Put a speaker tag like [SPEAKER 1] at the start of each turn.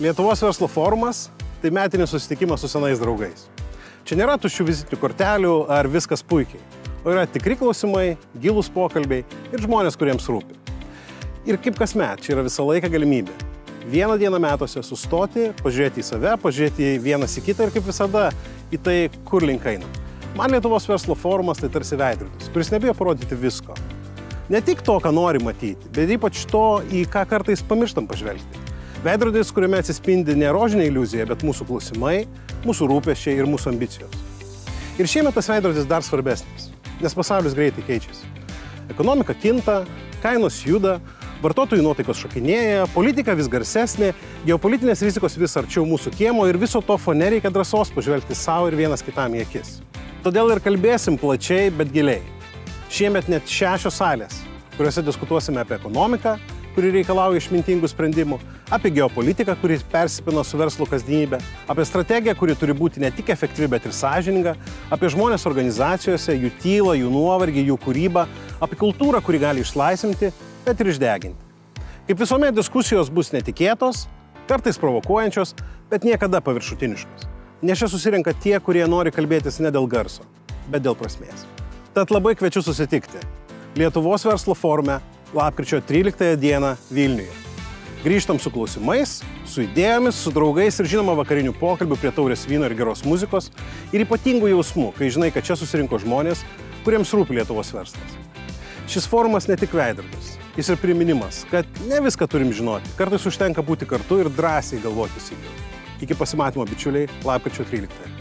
[SPEAKER 1] Lietuvos verslo forumas – tai metinis susitikimas su senais draugais. Čia nėra tuščių vizitinių kortelių ar viskas puikiai, o yra tikri klausimai, gilūs pokalbiai ir žmonės, kuriems rūpi. Ir kaip kasmet, čia yra visą laiką galimybė. Vieną dieną metuose sustoti, pažiūrėti į save, pažiūrėti vienas į kitą ir kaip visada į tai, kur link eina. Man Lietuvos verslo forumas tai tarsi veidrodis, kuris nebijo parodyti visko. Ne tik to, ką nori matyti, bet ypač to, į ką kartais pamirštam pažvelgti. Veidrodis, kuriame atsispindi ne rožinė iliuzija, bet mūsų klausimai, mūsų rūpesčiai ir mūsų ambicijos. Ir šiemet tas veidrodis dar svarbesnis, nes pasaulis greitai keičiasi. Ekonomika kinta, kainos juda, vartotojų nuotaikos šokinėja, politika vis garsesnė, geopolitinės rizikos vis arčiau mūsų kiemo ir viso to fone reikia drąsos pažvelgti savo ir vienas kitam į akis. Todėl ir kalbėsim plačiai, bet giliai. Šiemet net 6 salės, kuriuose diskutuosime apie ekonomiką, kuri reikalauja išmintingų sprendimų, apie geopolitiką, kuri persipina su verslo kasdienybė, apie strategiją, kuri turi būti ne tik efektyvi, bet ir sąžininga, apie žmonės organizacijose, jų tylą, jų nuovargį, jų kūrybą, apie kultūrą, kuri gali išlaisvinti, bet ir išdeginti. Kaip visuomet diskusijos bus netikėtos, kartais provokuojančios, bet niekada paviršutiniškos. Nes čia susirenka tie, kurie nori kalbėtis ne dėl garso, bet dėl prasmės. Tad labai kviečiu susitikti Lietuvos verslo forume lapkričio 13 dieną Vilniuje. Grįžtam su klausimais, su idėjomis, su draugais ir žinoma vakarinių pokalbių prie taurės vyno ir geros muzikos ir ypatingų jausmų, kai žinai, kad čia susirinko žmonės, kuriems rūpi Lietuvos verslas. Šis forumas ne tik veidrodis, jis ir priminimas, kad ne viską turim žinoti, kartais užtenka būti kartu ir drąsiai galvoti sykiu. Iki pasimatymo, bičiuliai, lapkričio 13.